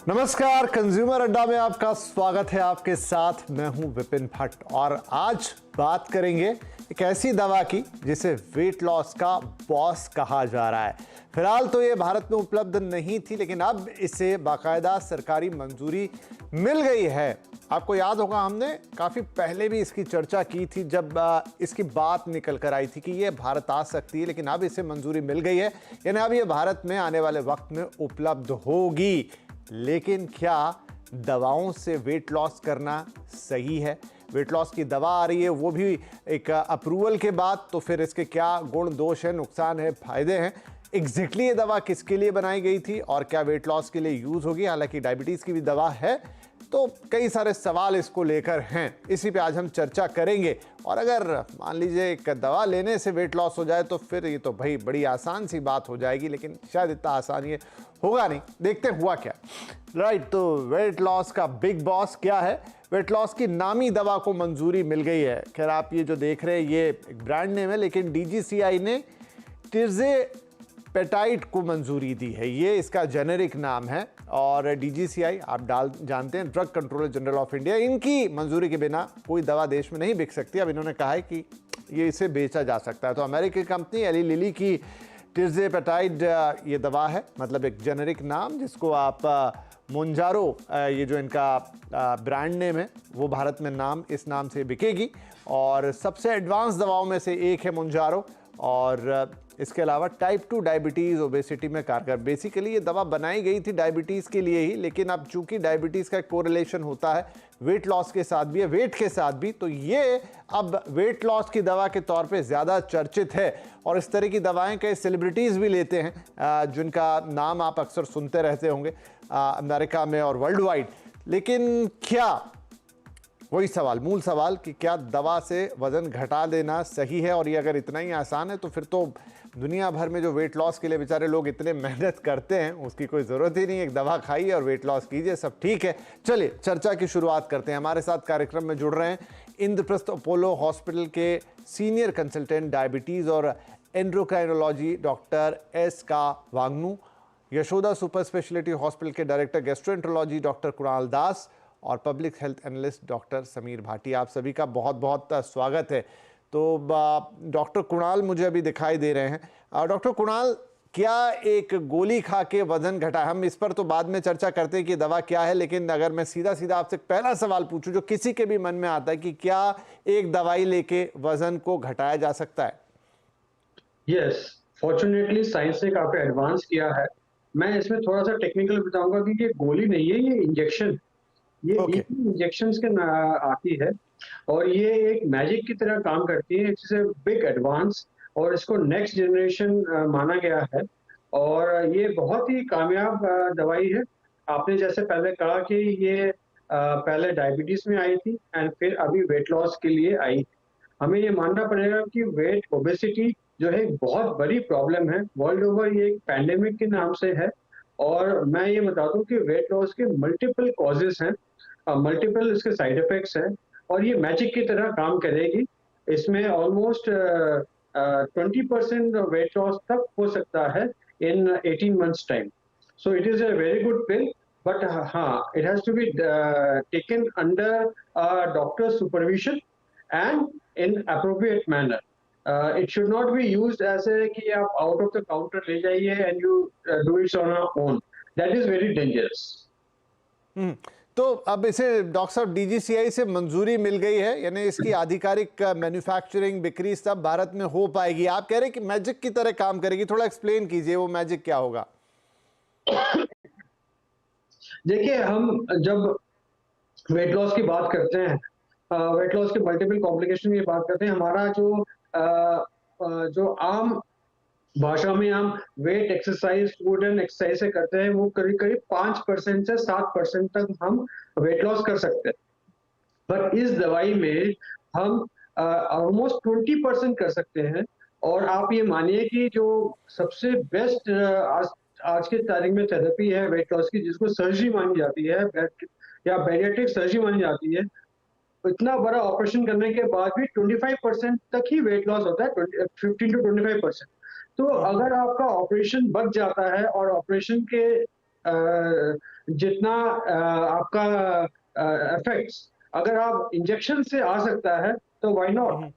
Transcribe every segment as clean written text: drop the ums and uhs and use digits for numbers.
नमस्कार, कंज्यूमर अड्डा में आपका स्वागत है। आपके साथ मैं हूं विपिन भट्ट और आज बात करेंगे एक ऐसी दवा की जिसे वेट लॉस का बॉस कहा जा रहा है। फिलहाल तो ये भारत में उपलब्ध नहीं थी, लेकिन अब इसे बाकायदा सरकारी मंजूरी मिल गई है। आपको याद होगा, हमने काफ़ी पहले भी इसकी चर्चा की थी जब इसकी बात निकल कर आई थी कि ये भारत आ सकती है, लेकिन अब इसे मंजूरी मिल गई है, यानी अब ये भारत में आने वाले वक्त में उपलब्ध होगी। लेकिन क्या दवाओं से वेट लॉस करना सही है? वेट लॉस की दवा आ रही है, वो भी एक अप्रूवल के बाद, तो फिर इसके क्या गुण दोष है, नुकसान है, फायदे हैं? एग्जैक्टली ये दवा किसके लिए बनाई गई थी और क्या वेट लॉस के लिए यूज होगी? हालांकि डायबिटीज की भी दवा है, तो कई सारे सवाल इसको लेकर हैं। इसी पे आज हम चर्चा करेंगे। और अगर मान लीजिए एक दवा लेने से वेट लॉस हो जाए तो फिर ये तो भाई बड़ी आसान सी बात हो जाएगी, लेकिन शायद इतना आसान ये होगा नहीं। देखते हुआ क्या। राइट, तो वेट लॉस का बिग बॉस क्या है? वेट लॉस की नामी दवा को मंजूरी मिल गई है। खैर, आप ये जो देख रहे हैं ये एक ब्रांड नेम है, लेकिन डीजीसीआई ने तिर्ज़ेपेटाइड को मंजूरी दी है। ये इसका जेनेरिक नाम है और डीजीसीआई आप जानते हैं, drug controller general of India, इनकी मंजूरी के बिना कोई दवा देश में नहीं बिक सकती। अब इन्होंने कहा है कि ये इसे बेचा जा सकता है। तो अमेरिकी कंपनी एली लिली की तिर्ज़ेपेटाइड ये दवा है, मतलब एक जेनेरिक नाम, जिसको आप मोंजारो, ये जो इनका ब्रांड नेम है, वो भारत में नाम इस नाम से बिकेगी। और सबसे एडवांस दवाओं में से एक है मोंजारो। और इसके अलावा टाइप 2 डायबिटीज़, ओबेसिटी में कारगर। बेसिकली ये दवा बनाई गई थी डायबिटीज़ के लिए ही, लेकिन अब चूंकि डायबिटीज़ का कोरिलेशन होता है वेट लॉस के साथ भी, वेट के साथ भी, तो ये अब वेट लॉस की दवा के तौर पे ज़्यादा चर्चित है। और इस तरह की दवाएं कई सेलिब्रिटीज़ भी लेते हैं, जिनका नाम आप अक्सर सुनते रहते होंगे अमेरिका में और वर्ल्ड वाइड। लेकिन क्या, वही सवाल, मूल सवाल, कि क्या दवा से वज़न घटा देना सही है? और ये अगर इतना ही आसान है तो फिर तो दुनिया भर में जो वेट लॉस के लिए बेचारे लोग इतने मेहनत करते हैं, उसकी कोई ज़रूरत ही नहीं। एक दवा खाइए और वेट लॉस कीजिए, सब ठीक है। चलिए चर्चा की शुरुआत करते हैं। हमारे साथ कार्यक्रम में जुड़ रहे हैं इंद्रप्रस्थ अपोलो हॉस्पिटल के सीनियर कंसल्टेंट डायबिटीज़ और एंड्रोक्राइनोलॉजी डॉक्टर एस का Wangnoo, Yashoda super speciality hospital के डायरेक्टर गैस्ट्रोएंट्रोलॉजी डॉक्टर कुणाल दास और public health analyst doctor Sameer Bhati. आप सभी का बहुत बहुत स्वागत है। तो डॉक्टर कुणाल मुझे अभी दिखाई दे रहे हैं। डॉक्टर कुणाल, क्या एक गोली खा के वजन घटा? हम इस पर तो बाद में चर्चा करते हैं कि दवा क्या है, लेकिन अगर मैं सीधा सीधा आपसे पहला सवाल पूछूं जो किसी के भी मन में आता है कि क्या एक दवाई लेके वजन को घटाया जा सकता है? यस, फॉर्चुनेटली साइंस ने काफी एडवांस किया है। मैं इसमें थोड़ा सा टेक्निकल बताऊंगा कि ये गोली नहीं है, ये इंजेक्शन, ये ओके। इंजेक्शंस के आती है और ये एक मैजिक की तरह काम करती है। इट्स ए बिग एडवांस और इसको नेक्स्ट जनरेशन माना गया है और ये बहुत ही कामयाब दवाई है। आपने जैसे पहले कहा कि ये पहले डायबिटीज में आई थी एंड फिर अभी वेट लॉस के लिए आई। हमें ये मानना पड़ेगा कि वेट ओबेसिटी जो है एक बहुत बड़ी प्रॉब्लम है वर्ल्ड ओवर, ये एक पैंडेमिक के नाम से है। और मैं ये बता दूं कि वेट लॉस के मल्टीपल कॉजेस हैं, मल्टीपल इसके साइड इफेक्ट्स हैं और ये मैजिक की तरह काम करेगी। इसमें ऑलमोस्ट 20% वेट लॉस तक हो सकता है in 18 months time. So it is a very good pill, but हाँ, it has to be taken under doctor supervision and in appropriate manner. It should not be used as a कि आप out of the counter ले जाइए and you do it on your own. That is very dangerous. तो अब इसे doctor साहब DGCI से मंजूरी मिल गई है, यानी इसकी आधिकारिक मैन्युफैक्चरिंग, बिक्री सब भारत में हो पाएगी। आप कह रहे हैं कि मैजिक की तरह काम करेगी, थोड़ा एक्सप्लेन कीजिए वो मैजिक क्या होगा? देखिए, हम जब वेट लॉस की बात करते हैं, वेट लॉस के मल्टीपल कॉम्प्लिकेशन की बात करते हैं, हमारा जो आम भाषा में हम weight exercise, food and exercise से करते हैं, वो करीब करीब 5% से 7% तक हम वेट लॉस कर सकते हैं। पर इस दवाई में हम ऑलमोस्ट 20% कर सकते हैं। और आप ये मानिए कि जो सबसे बेस्ट आज के तारीख में थेरेपी है वेट लॉस की, जिसको सर्जरी मानी जाती है या बैरिएट्रिक सर्जरी मानी जाती है, इतना बड़ा ऑपरेशन करने के बाद भी 25% तक ही वेट लॉस होता है, 15 to 25%। तो अगर आपका ऑपरेशन बच जाता है और ऑपरेशन के जितना आपका इफेक्ट्स अगर आप इंजेक्शन से आ सकता है तो व्हाई नॉट।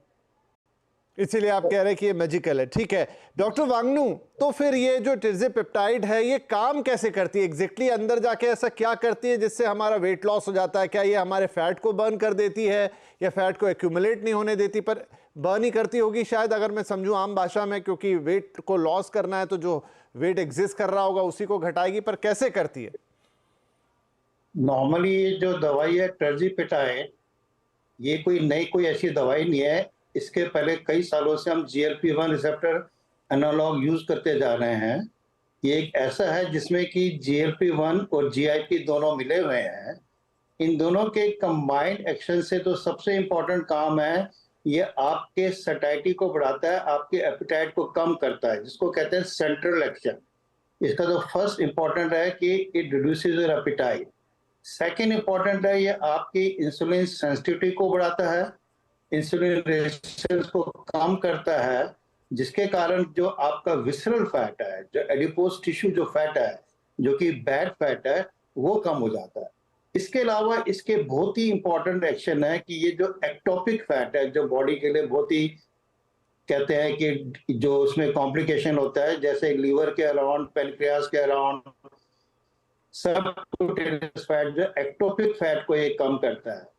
इसीलिए आप कह रहे हैं कि ये मैजिकल है। ठीक है डॉक्टर वांगनू, तो फिर ये जो टिर्ज़ेपेप्टाइड है ये काम कैसे करती है एग्जैक्टली? अंदर जाके ऐसा क्या करती है जिससे हमारा वेट लॉस हो जाता है? क्या ये हमारे फैट को बर्न कर देती है या फैट को एक्यूमुलेट नहीं होने देती? पर बर्न ही करती होगी शायद, अगर मैं समझूं आम भाषा में, क्योंकि वेट को लॉस करना है तो जो वेट एग्जिस्ट कर रहा होगा उसी को घटाएगी, पर कैसे करती है? नॉर्मली ये जो दवाई है टर्जीपेटाइड, ये कोई ऐसी दवाई नहीं है। इसके पहले कई सालों से हम GLP-1 रिसेप्टर एनालॉग यूज करते जा रहे हैं। ये एक ऐसा है जिसमें कि GLP-1 और GIP दोनों मिले हुए हैं। इन दोनों के कंबाइंड एक्शन से तो सबसे इंपॉर्टेंट काम है, ये आपके सटाइटी को बढ़ाता है, आपके एपेटाइट को कम करता है, जिसको कहते हैं सेंट्रल एक्शन। इसका तो फर्स्ट इंपॉर्टेंट है कि it reduces your apatite. Second important है, ये आपकी इंसुलिन सेंसिटिविटी को बढ़ाता है, इंसुलिन रेजिस्टेंस को कम करता है, जिसके कारण जो आपका विसरल फैट है, जो एडिपोज टिश्यू जो फैट है, जो कि बैड फैट है, वो कम हो जाता है। इसके अलावा इसके बहुत ही इंपॉर्टेंट एक्शन है कि ये जो एक्टोपिक फैट है, जो बॉडी के लिए बहुत ही कहते हैं कि जो उसमें कॉम्प्लिकेशन होता है, जैसे लीवर के अराउंड, पेनक्रियास के अराउंड, सबक्यूटेनियस फैट, जो एक्टोपिक फैट को ये कम करता है।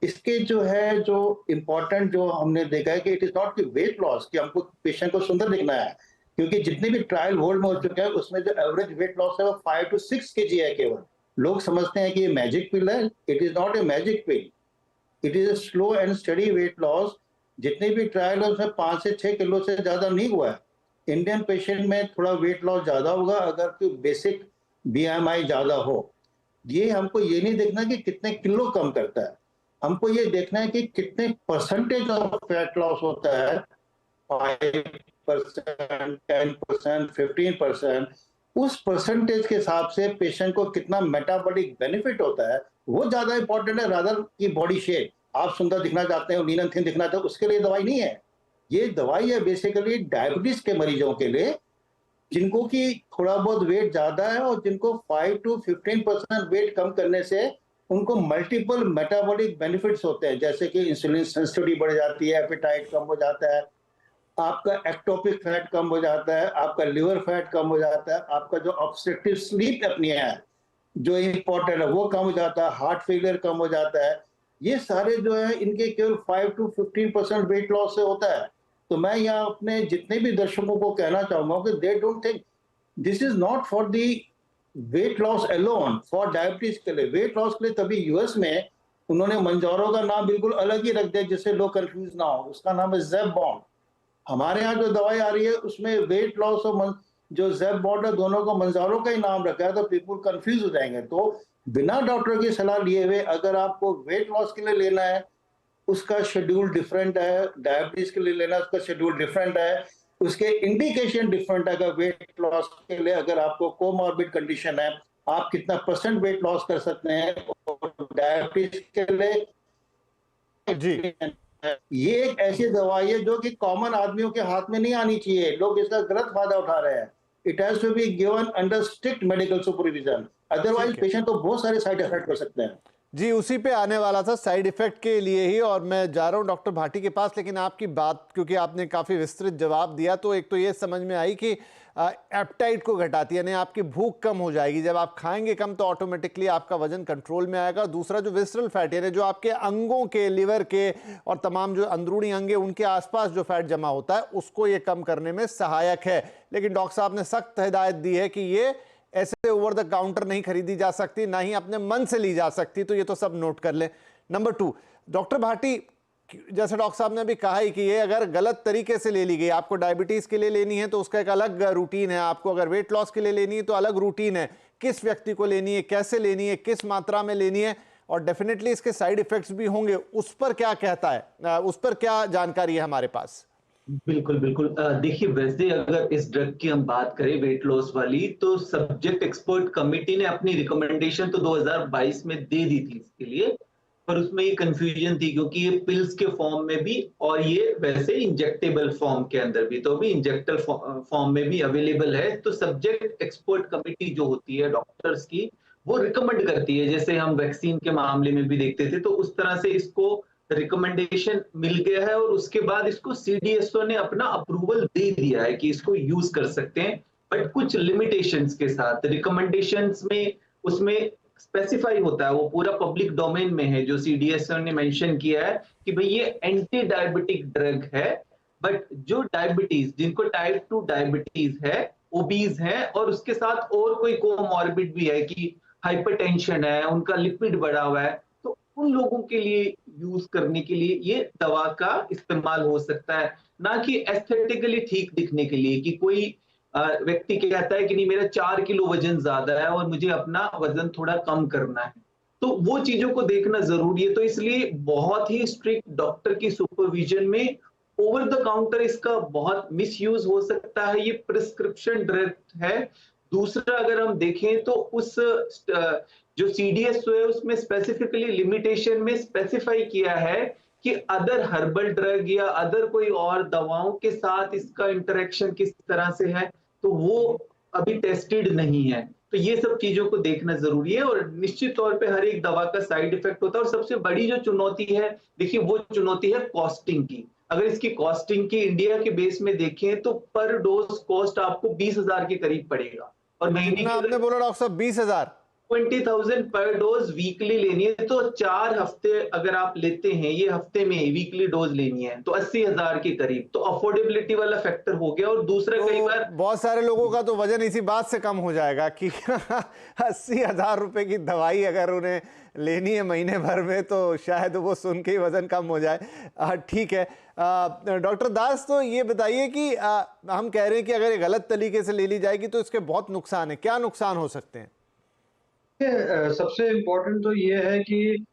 इसके जो है जो इम्पोर्टेंट जो हमने देखा है कि इट इज नॉट कि वेट लॉस, कि हमको पेशेंट को सुंदर दिखना है, क्योंकि जितने भी ट्रायल वर्ल्ड में हो चुके हैं उसमें जो एवरेज वेट लॉस है वो 5 to 6 kg है केवल। लोग समझते हैं कि ये मैजिक पिल है। It is not a magic pill, it is a slow and study weight loss. जितने भी ट्रायल है उसमें 5 से 6 किलो से ज्यादा नहीं हुआ है। इंडियन पेशेंट में थोड़ा वेट लॉस ज्यादा होगा अगर कोई बेसिक BMI ज्यादा हो। ये हमको ये नहीं देखना कि कितने किलो कम करता है, हमको ये देखना है कि कितने परसेंटेज ऑफ फैट लॉस होता है, 5%, 10%, 15%। उस परसेंटेज के हिसाब से पेशेंट को कितना मेटाबॉलिक बेनिफिट होता है वो ज्यादा इंपॉर्टेंट है, रादर की बॉडी शेप। आप सुंदर दिखना चाहते हैं, लीन एंड थिन दिखना चाहते हैं, उसके लिए दवाई नहीं है। ये दवाई है बेसिकली डायबिटीज के मरीजों के लिए, जिनको कि थोड़ा बहुत वेट ज्यादा है और जिनको 5 to 15% वेट कम करने से उनको मल्टीपल मेटाबॉलिक बेनिफिट्स होते हैं, जैसे कि इंसुलिन सेंसिटिविटी बढ़ जाती है, एपेटाइट कम हो जाता है, आपका एक्टोपिक फैट कम हो जाता है, आपका लिवर फैट कम हो जाता है, आपका जो ऑब्स्ट्रक्टिव स्लीप एपनिया है जो इंपॉर्टेंट है वो कम हो जाता है, हार्ट फेलियर कम हो जाता है। ये सारे जो है इनके केवल 5 to 15% वेट लॉस से होता है। तो मैं यहाँ अपने जितने भी दर्शकों को कहना चाहूंगा कि they don't think this is not for the weight loss alone, for diabetes के लिए। वेट लॉस के लिए तभी यूएस में उन्होंने मंजारो का नाम बिल्कुल अलग ही रख दिया जिससे लोग कंफ्यूज ना हो, उसका नाम है ज़ेबॉन्ड। हमारे यहाँ जो दवाई आ रही है उसमें वेट लॉस और जो ज़ेबॉन्ड है दोनों को मंजारो का ही नाम रखा है, तो पीपल कंफ्यूज हो जाएंगे। तो बिना डॉक्टर की सलाह लिए हुए अगर आपको वेट लॉस के लिए लेना है उसका शेड्यूल डिफरेंट है, डायबिटीज के लिए लेना उसका शेड्यूल डिफरेंट है, उसके इंडिकेशन डिफरेंट है। अगर वेट लॉस के लिए अगर आपको कोमॉर्बिड कंडीशन है आप कितना परसेंट वेट लॉस कर सकते हैं, और डायबिटीज के लिए जी ये एक ऐसी दवाई है जो कि कॉमन आदमियों के हाथ में नहीं आनी चाहिए, लोग इसका गलत फायदा उठा रहे हैं। It has to be given under strict medical supervision, otherwise patient को बहुत सारे साइड इफेक्ट कर सकते हैं। जी उसी पे आने वाला था, साइड इफेक्ट के लिए ही, और मैं जा रहा हूं डॉक्टर भाटी के पास। लेकिन आपकी बात, क्योंकि आपने काफ़ी विस्तृत जवाब दिया, तो एक तो ये समझ में आई कि एपेटाइट को घटाती है, यानी आपकी भूख कम हो जाएगी। जब आप खाएंगे कम तो ऑटोमेटिकली आपका वजन कंट्रोल में आएगा। दूसरा जो विसरल फैट, यानी जो आपके अंगों के, लिवर के और तमाम जो अंदरूनी अंग उनके आसपास जो फैट जमा होता है उसको ये कम करने में सहायक है। लेकिन डॉक्टर साहब ने सख्त हिदायत दी है कि ये ऐसे ओवर द काउंटर नहीं खरीदी जा सकती, ना ही अपने मन से ली जा सकती। तो ये तो सब नोट कर लें। नंबर 2, डॉक्टर भाटी, जैसे डॉक्टर साहब ने भी कहा ही कि ये अगर गलत तरीके से ले ली गई, आपको डायबिटीज के लिए लेनी है तो उसका एक अलग रूटीन है, आपको अगर वेट लॉस के लिए लेनी है तो अलग रूटीन है, किस व्यक्ति को लेनी है, कैसे लेनी है, किस मात्रा में लेनी है, और डेफिनेटली इसके साइड इफेक्ट्स भी होंगे। उस पर क्या कहता है, उस पर क्या जानकारी है हमारे पास? बिल्कुल बिल्कुल। देखिए, वैसे अगर इस ड्रग की हम बात करें वेट लॉस वाली, तो सब्जेक्ट एक्सपर्ट कमेटी ने अपनी रिकमेंडेशन तो 2022 में दे दी थी इसके लिए, पर उसमें ये कंफ्यूजन थी क्योंकि ये पिल्स के फॉर्म में भी और ये वैसे इंजेक्टेबल फॉर्म के अंदर भी, तो अभी इंजेक्टर फॉर्म में भी अवेलेबल है। तो सब्जेक्ट एक्सपर्ट कमेटी जो होती है डॉक्टर्स की, वो रिकमेंड करती है, जैसे हम वैक्सीन के मामले में भी देखते थे, तो उस तरह से इसको रिकमेंडेशन मिल गया है और उसके बाद इसको सीडीएसओ ने अपना अप्रूवल दे दिया है कि इसको यूज कर सकते हैं, बट कुछ लिमिटेशंस के साथ। रिकमेंडेशंस में उसमें स्पेसिफाई होता है, वो पूरा पब्लिक डोमेन में है, जो सीडीएसओ ने मेंशन किया है कि भाई ये एंटी डायबिटिक ड्रग है, बट जो डायबिटीज, जिनको टाइप 2 डायबिटीज है, ओबीज है और उसके साथ और कोई कोमॉर्बिड भी है कि हाइपरटेंशन है, उनका लिपिड बढ़ा हुआ है, तो उन लोगों के लिए यूज करने के लिए ये दवा का इस्तेमाल हो सकता है, ना कि एस्थेटिकली ठीक दिखने के लिए कि कोई व्यक्ति कहता है कि नहीं मेरा 4 किलो वजन ज्यादा है और मुझे अपना वजन थोड़ा कम करना है, तो वो चीजों को देखना जरूरी है। तो इसलिए बहुत ही स्ट्रिक्ट डॉक्टर की सुपरविजन में ओवर द काउंटर इसका बहुत मिसयूज हो सकता है, ये प्रिस्क्रिप्शन ड्रग है। दूसरा अगर हम देखें तो उस जो सीडीएसओ है उसमें स्पेसिफिकली लिमिटेशन में स्पेसिफाई किया है कि अदर हर्बल ड्रग या अदर कोई और दवाओं के साथ इसका इंटरेक्शन किस तरह से है, तो वो अभी टेस्टेड नहीं है। तो ये सब चीजों को देखना जरूरी है और निश्चित तौर पे हर एक दवा का साइड इफेक्ट होता है। और सबसे बड़ी जो चुनौती है, देखिए वो चुनौती है कॉस्टिंग की। अगर इसकी कॉस्टिंग की इंडिया के बेस में देखें तो पर डोज कॉस्ट आपको 20,000 के करीब पड़ेगा और महीने की आपने बोला डॉक्टर साहब 20,000 20,000 पर डोज वीकली लेनी है, तो 4 हफ्ते अगर आप लेते हैं, ये हफ्ते में वीकली डोज लेनी है तो 80,000 के करीब, तो अफोर्डेबिलिटी वाला फैक्टर हो गया। और दूसरा तो कई बार बहुत सारे लोगों का तो वजन इसी बात से कम हो जाएगा कि 80,000 रुपए की दवाई अगर उन्हें लेनी है महीने भर में तो शायद वो सुन के ही वजन कम हो जाए। ठीक है डॉक्टर दास, तो ये बताइए कि हम कह रहे हैं कि अगर ये गलत तरीके से ले ली जाएगी तो इसके बहुत नुकसान है, क्या नुकसान हो सकते हैं? सबसे इम्पोर्टेंट तो ये है कि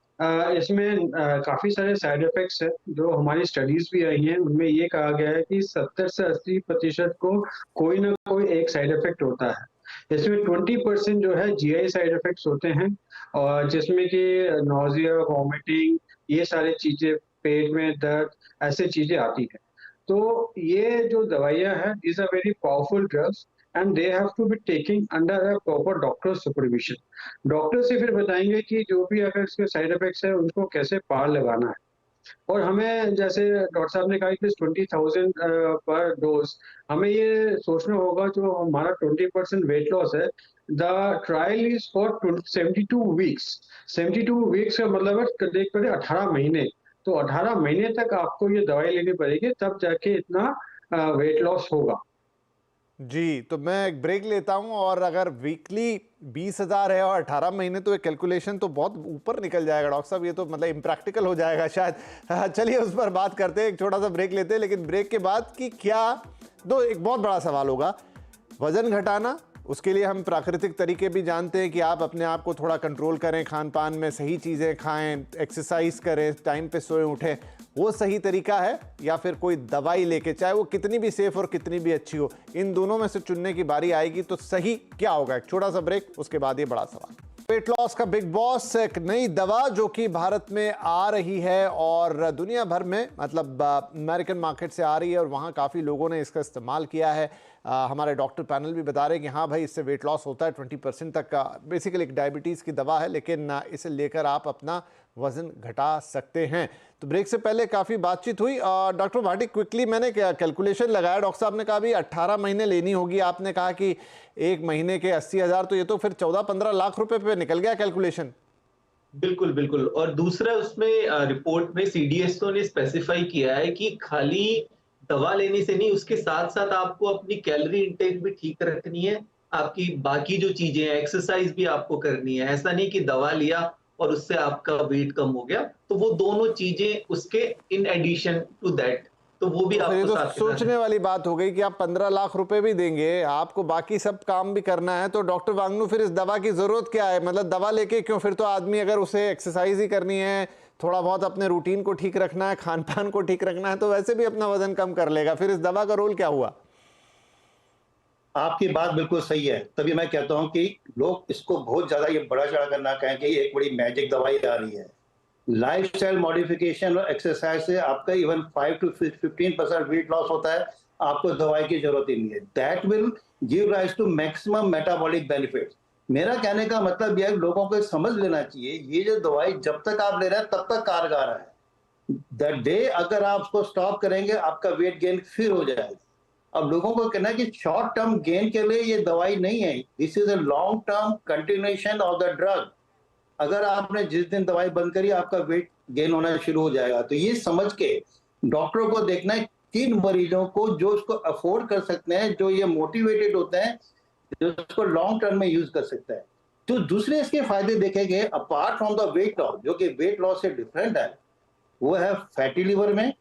इसमें काफी सारे साइड इफेक्ट्स है, जो हमारी स्टडीज भी आई हैं उनमें ये कहा गया है कि 70 से 80% को कोई ना कोई एक साइड इफेक्ट होता है। इसमें 20% जो है जीआई साइड इफेक्ट्स होते हैं, और जिसमें कि नोजिया, वॉमिटिंग, ये सारी चीजें, पेट में दर्द, ऐसे चीजें आती है। तो ये जो दवाइयां हैं, these are very powerful drugs and they have to be taken under a proper doctor supervision. Doctor से फिर बताएंगे कि जो भी अगर इसके साइड इफेक्ट्स है उनको कैसे पार लगाना है। और हमें, जैसे डॉक्टर साहब ने कहा कि 20,000 पर डोज, हमें ये सोचना होगा जो हमारा 20% वेट लॉस है, the trial is for 72 weeks. 72 weeks का मतलब है देख पड़े 18 महीने। तो 18 महीने तक आपको ये दवाई लेनी पड़ेगी, तब जाके इतना वेट लॉस होगा। जी, तो मैं एक ब्रेक लेता हूं और अगर वीकली 20,000 है और 18 महीने, तो एक कैलकुलेशन तो बहुत ऊपर निकल जाएगा डॉक्टर साहब, ये तो मतलब इम्प्रैक्टिकल हो जाएगा शायद। चलिए उस पर बात करते हैं, एक छोटा सा ब्रेक लेते हैं, लेकिन ब्रेक के बाद कि क्या एक बहुत बड़ा सवाल होगा वजन घटाना। उसके लिए हम प्राकृतिक तरीके भी जानते हैं कि आप अपने आप को थोड़ा कंट्रोल करें, खान पान में सही चीज़ें खाएं, एक्सरसाइज करें, टाइम पे सोएं उठें, वो सही तरीका है या फिर कोई दवाई लेके, चाहे वो कितनी भी सेफ और कितनी भी अच्छी हो, इन दोनों में से चुनने की बारी आएगी तो सही क्या होगा? एक छोटा सा ब्रेक, उसके बाद ये बड़ा सवाल। वेट लॉस का बिग बॉस, एक नई दवा जो कि भारत में आ रही है और दुनिया भर में, मतलब अमेरिकन मार्केट से आ रही है और वहाँ काफ़ी लोगों ने इसका इस्तेमाल किया है। हमारे डॉक्टर पैनल भी बता रहे हैं कि हाँ भाई, इससे वेट लॉस होता है 20% तक का। बेसिकली एक डायबिटीज़ की दवा है, लेकिन इसे लेकर आप अपना वज़न घटा सकते हैं। तो ब्रेक से पहले काफ़ी बातचीत हुई। डॉक्टर भाटी, क्विकली मैंने कैलकुलेशन लगाया, डॉक्टर साहब ने कहा भी 18 महीने लेनी होगी, आपने कहा कि एक महीने के 80,000, तो ये तो फिर 14-15 लाख रुपए पे निकल गया कैलकुलेशन। बिल्कुल बिल्कुल। और दूसरा, उसमें रिपोर्ट में सीडीएसओ ने स्पेसिफाई किया है कि खाली दवा लेने से नहीं, उसके साथ साथ आपको अपनी कैलोरी इंटेक भी ठीक रखनी है, आपकी बाकी जो चीजें हैं, एक्सरसाइज भी आपको करनी है। ऐसा नहीं कि दवा लिया और उससे आपका वेट कम हो गया, तो वो दोनों चीजें उसके इन एडिशन टू दैट, तो वो भी आपको तो साथ सोचने वाली बात हो गई कि आप 15 लाख रुपए भी देंगे, आपको बाकी सब काम भी करना है, तो डॉक्टर वांगनू फिर इस दवा की जरूरत क्या है? मतलब दवा लेके क्यों? फिर तो आदमी अगर उसे एक्सरसाइज ही करनी है, थोड़ा बहुत अपने रूटीन को ठीक रखना है, खान पान को ठीक रखना है, तो वैसे भी अपना वजन कम कर लेगा। फिर इस दवा का रोल क्या हुआ? आपकी बात बिल्कुल सही है, तभी मैं कहता हूं कि लोग इसको बहुत ज्यादा ये बड़ा चढ़ा कर ना कहें कि ये एक बड़ी मैजिक दवाई आ रही है। लाइफस्टाइल मॉडिफिकेशन और एक्सरसाइज से आपका इवन 5 to 15% वेट लॉस होता है, आपको दवाई की जरूरत ही नहीं है। That will give rise to maximum metabolic benefit. मेरा कहने का मतलब यह है लोगों को समझ लेना चाहिए, ये जो दवाई जब तक आप ले रहे हैं तब तक कारगर है। द डे अगर आप उसको स्टॉप करेंगे आपका वेट गेन फिर हो जाएगा। अब लोगों को कहना है कि शॉर्ट टर्म गेन के लिए ये दवाई नहीं है, this is a long term continuation of the drug. अगर आपने जिस दिन दवाई बंद करी आपका वेट गेन होना शुरू हो जाएगा। तो ये समझ के डॉक्टरों को देखना है किन मरीजों को जो उसको अफोर्ड कर सकते हैं, जो ये मोटिवेटेड होते हैं, जो उसको लॉन्ग टर्म में यूज कर सकता है। तो दूसरे इसके फायदे देखे गए apart from the weight loss, जो कि वेट लॉस से डिफरेंट है, वो है फैटी लिवर में,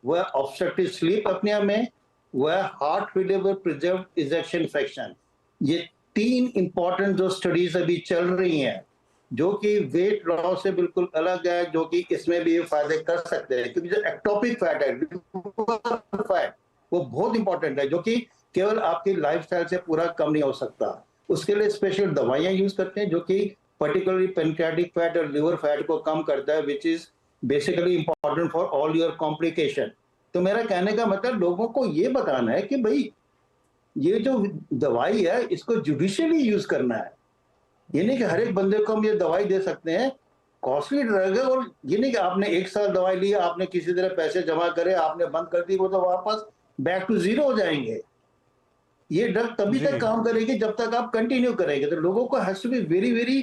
वो है ऑब्स्ट्रक्टिव स्लीप अपनिया में, वो है heart failure preserve ejection fraction. ये 3 इंपॉर्टेंट जो स्टडीज अभी चल रही हैं जो कि वेट लॉस से बिल्कुल अलग है, जो कि इसमें भी ये फायदे कर सकते हैं। क्योंकि जो एक्टोपिक फैट है, फैट, वो बहुत इंपॉर्टेंट है, जो कि केवल आपकी लाइफस्टाइल से पूरा कम नहीं हो सकता। उसके लिए स्पेशल दवाइयां यूज करते हैं जो कि पर्टिकुलरली पेनक्रियाटिक फैट और लिवर फैट को कम करता है, which is basically important for all your complication. तो मेरा कहने का मतलब लोगों को ये बताना है कि भाई ये जो दवाई है इसको जुडिशियली यूज करना है। ये नहीं कि हर एक बंदे को हम ये दवाई दे सकते हैं, कॉस्टली ड्रग है। और ये नहीं कि आपने 1 साल दवाई ली, आपने किसी तरह पैसे जमा करे, आपने बंद कर दी, वो तो वापस बैक टू जीरो हो जाएंगे। ये ड्रग तभी तक काम करेगी जब तक आप कंटिन्यू करेंगे। तो लोगों को has to be very very,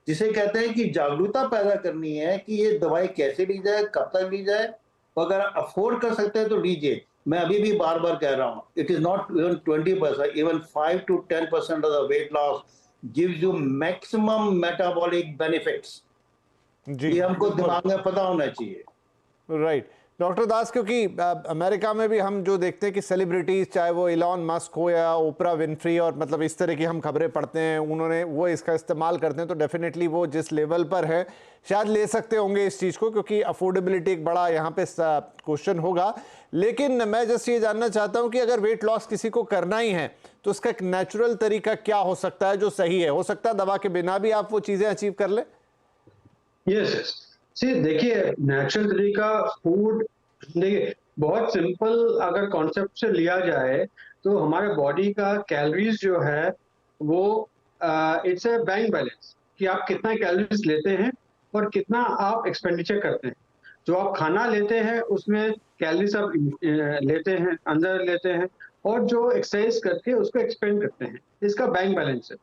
जिसे कहते हैं कि जागरूकता पैदा करनी है कि ये दवाई कैसे ली जाए, कब तक ली जाए, और अगर अफोर्ड कर सकते हैं तो लीजिए। मैं अभी भी बार बार कह रहा हूं, it is not even 20%, even 5 to 10% of the weight loss gives you maximum metabolic benefits. ये हमको दिमाग में पता होना चाहिए। राइट डॉक्टर दास, क्योंकि अमेरिका में भी हम जो देखते हैं कि सेलिब्रिटीज, चाहे वो इलॉन मस्क हो या ओपरा विनफ्री, और मतलब इस तरह की हम खबरें पढ़ते हैं, उन्होंने वो इसका इस्तेमाल करते हैं, तो डेफिनेटली वो जिस लेवल पर है शायद ले सकते होंगे इस चीज़ को, क्योंकि अफोर्डेबिलिटी एक बड़ा यहाँ पे क्वेश्चन होगा। लेकिन मैं जस्ट ये जानना चाहता हूँ कि अगर वेट लॉस किसी को करना ही है तो उसका एक नेचुरल तरीका क्या हो सकता है जो सही है? हो सकता है दवा के बिना भी आप वो चीज़ें अचीव कर लें? यस, देखिए नेचुरल तरीका फूड, देखिए बहुत सिंपल अगर कॉन्सेप्ट से लिया जाए तो हमारे बॉडी का कैलोरीज जो है वो इट्स ए बैंक बैलेंस, कि आप कितना कैलोरीज लेते हैं और कितना आप एक्सपेंडिचर करते हैं। जो आप खाना लेते हैं उसमें कैलोरीज आप लेते हैं, अंदर लेते हैं, और जो एक्सरसाइज करके उसको एक्सपेंड करते हैं, इसका बैंक बैलेंस है।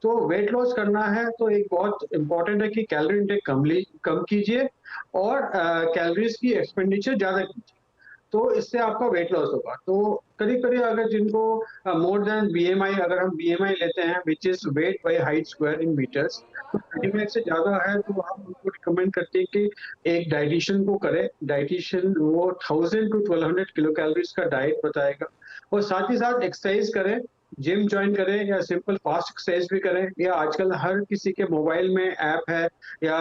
तो वेट लॉस करना है तो एक बहुत इंपॉर्टेंट है कि कैलोरी इंटेक कम कीजिए और कैलोरीज की एक्सपेंडिचर ज्यादा कीजिए, तो इससे आपका वेट लॉस होगा। तो करीब करीब अगर जिनको मोर देन बीएमआई, अगर हम बीएमआई लेते हैं which is weight by height square in meters, तो 35 से ज्यादा है तो हम उनको रिकमेंड करते हैं कि एक डाइटिशियन को करें। डाइटिशियन वो 1000 to 1200 किलो कैलोरीज का डाइट बताएगा, और साथ ही साथ एक्सरसाइज करें, जिम ज्वाइन करें या सिंपल फास्ट एक्सरसाइज भी करें, या आजकल हर किसी के मोबाइल में ऐप है या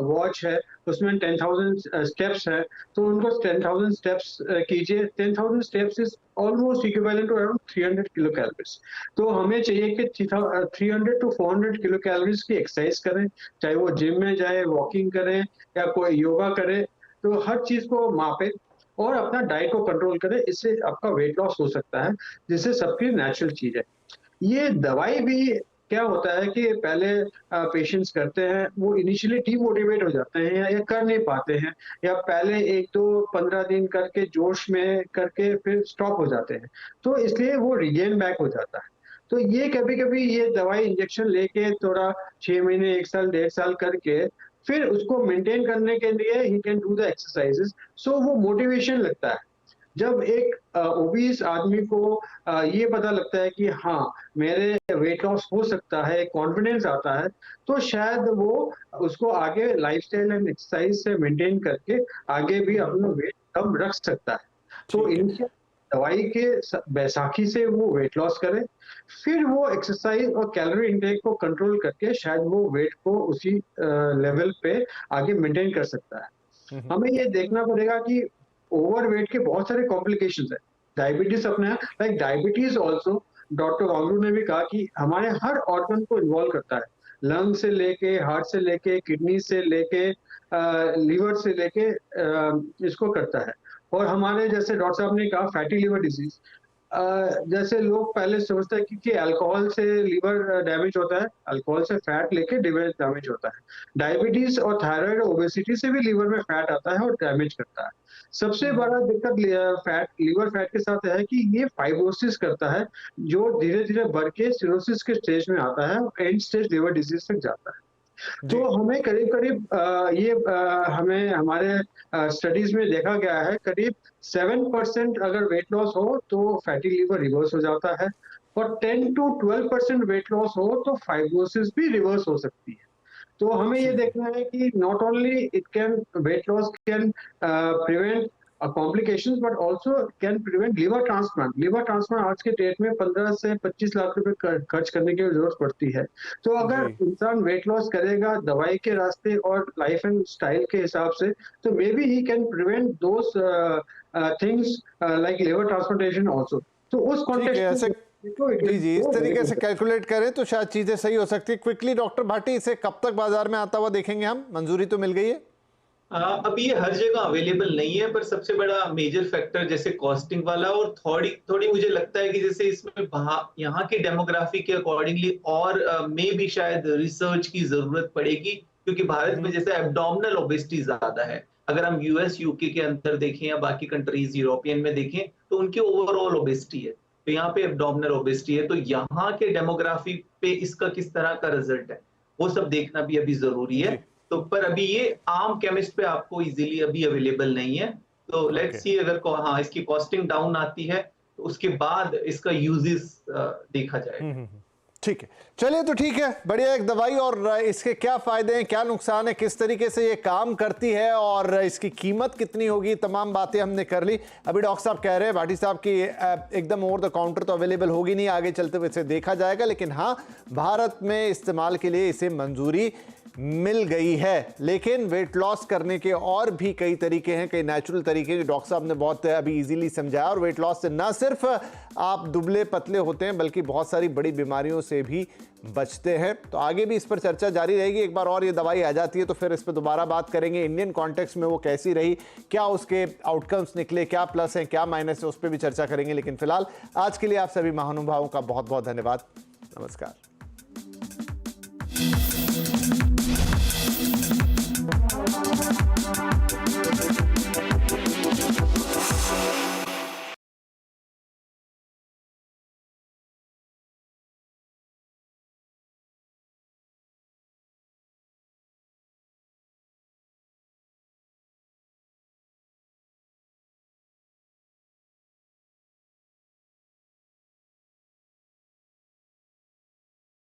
वॉच है, उसमें 10,000 स्टेप्स है, तो उनको 10,000 स्टेप्स कीजिए। 10,000 steps is almost equivalent to around 300 kilo calories. तो हमें चाहिए कि 300 to 400 किलो कैलोरीज की एक्सरसाइज करें, चाहे वो जिम में जाए, वॉकिंग करें या कोई योगा करे, तो हर चीज को मापे और अपना डाइट को कंट्रोल करें। इससे आपका वेट लॉस हो सकता है, जिससे सबकी नेचुरल चीज है। ये दवाई भी क्या होता है कि पहले पेशेंट्स करते हैं, वो इनिशियली डीमोटिवेट हो जाते हैं या कर नहीं पाते हैं, या पहले 1-2-15 दिन करके जोश में करके फिर स्टॉप हो जाते हैं, तो इसलिए वो रिगेन बैक हो जाता है। तो ये कभी कभी ये दवाई इंजेक्शन लेके थोड़ा 6 महीने, 1 साल, 1.5 साल करके फिर उसको मेंटेन करने के लिए he can do the exercises, so वो मोटिवेशन लगता है। जब एक ओबीस आदमी को ये पता लगता है कि हाँ मेरे वेट लॉस हो सकता है, कॉन्फिडेंस आता है, तो शायद वो उसको आगे लाइफस्टाइल एंड एक्सरसाइज से मेंटेन करके आगे भी अपना वेट कम रख सकता है। तो इनिशियल दवाई के बैसाखी से वो वेट लॉस करे, फिर वो एक्सरसाइज और कैलोरी इंटेक को कंट्रोल करके शायद वो वेट को उसी लेवल पे आगे मेंटेन कर सकता है। हमें ये देखना पड़ेगा कि ओवरवेट के बहुत सारे कॉम्प्लिकेशंस है। डायबिटीज अपने like diabetes also, doctor Ganguly ने भी कहा कि हमारे हर ऑर्गन को इन्वॉल्व करता है, लंग से लेके, हार्ट से लेके, किडनी से लेके, लीवर से लेके इसको करता है। और हमारे जैसे डॉक्टर साहब ने कहा फैटी लिवर डिजीज, जैसे लोग पहले सोचते हैं कि अल्कोहल से लीवर डैमेज होता है, अल्कोहल से फैट लेके लीवर डैमेज होता है। डायबिटीज और थायराइड और ओबेसिटी से भी लीवर में फैट आता है और डैमेज करता है। सबसे बड़ा दिक्कत लीवर फैट के साथ है कि ये फाइब्रोसिस करता है, जो धीरे धीरे बढ़ के सिरोसिस के स्टेज में आता है और एंड स्टेज लीवर डिजीज तक जाता है। तो हमें करीब-करीब हमें हमारे स्टडीज में देखा गया है, करीब 7% अगर वेट लॉस हो तो फैटी लिवर रिवर्स हो जाता है, और 10 to 12% वेट लॉस हो तो फाइब्रोसिस भी रिवर्स हो सकती है। तो हमें ये देखना है कि not only it can weight loss can prevent complications, but also can prevent liver transplant. Liver transplant आज के डेट में 15 से 25 लाख रुपए खर्च करने की जरूरत पड़ती है। तो अगर इंसान वेट लॉस करेगा दवाई के रास्ते और लाइफ एंड स्टाइल के हिसाब से, तो may be he can prevent those things like liver transplantation also. तो उस कॉन्टेक्स्ट में जी जी, इस तरीके से कैलकुलेट करें तो शायद चीजें सही हो सकती है। क्विकली डॉक्टर भाटी, इसे कब तक बाजार में आता हुआ देखेंगे हम? मंजूरी तो मिल गई है? अभी ये हर जगह अवेलेबल नहीं है, पर सबसे बड़ा मेजर फैक्टर जैसे कॉस्टिंग वाला, और थोड़ी थोड़ी मुझे लगता है कि जैसे इसमें यहाँ की डेमोग्राफी के अकॉर्डिंगली और में भी शायद रिसर्च की जरूरत पड़ेगी, क्योंकि भारत में जैसे एब्डोमिनल ओबेसिटी ज्यादा है। अगर हम यूएस यूके के अंदर देखें या बाकी कंट्रीज यूरोपियन में देखें तो उनकी ओवरऑल ओबेसिटी है, तो यहाँ पे एब्डोमिनल ओबेसिटी है। तो यहाँ के डेमोग्राफी पे इसका किस तरह का रिजल्ट है वो सब देखना भी अभी जरूरी है। तो पर अभी ये आम केमिस्ट पे आपको इजीली अभी अवेलेबल नहीं है। तो लेट्स सी, अगर हाँ इसकी कॉस्टिंग डाउन आती है तो उसके बाद इसका यूजेस देखा जाएगा। ठीक है, चलिए तो ठीक है, बढ़िया। एक दवाई और इसके क्या फायदे हैं, क्या नुकसान है, किस तरीके से ये काम करती है और इसकी कीमत कितनी होगी, तमाम बातें हमने कर ली। अभी डॉक्टर साहब कह रहे हैं भाटी साहब की एकदम ओवर द काउंटर तो अवेलेबल होगी नहीं, आगे चलते हुए इसे देखा जाएगा, लेकिन हाँ भारत में इस्तेमाल के लिए इसे मंजूरी मिल गई है। लेकिन वेट लॉस करने के और भी कई तरीके हैं, कई नेचुरल तरीके जो डॉक्टर साहब ने बहुत अभी इजीली समझाया। और वेट लॉस से ना सिर्फ आप दुबले पतले होते हैं बल्कि बहुत सारी बड़ी बीमारियों से भी बचते हैं। तो आगे भी इस पर चर्चा जारी रहेगी। एक बार और ये दवाई आ जाती है तो फिर इस पर दोबारा बात करेंगे, इंडियन कॉन्टेक्स्ट में वो कैसी रही, क्या उसके आउटकम्स निकले, क्या प्लस हैं क्या माइनस है, उस पर भी चर्चा करेंगे। लेकिन फिलहाल आज के लिए आप सभी महानुभावों का बहुत बहुत धन्यवाद। नमस्कार।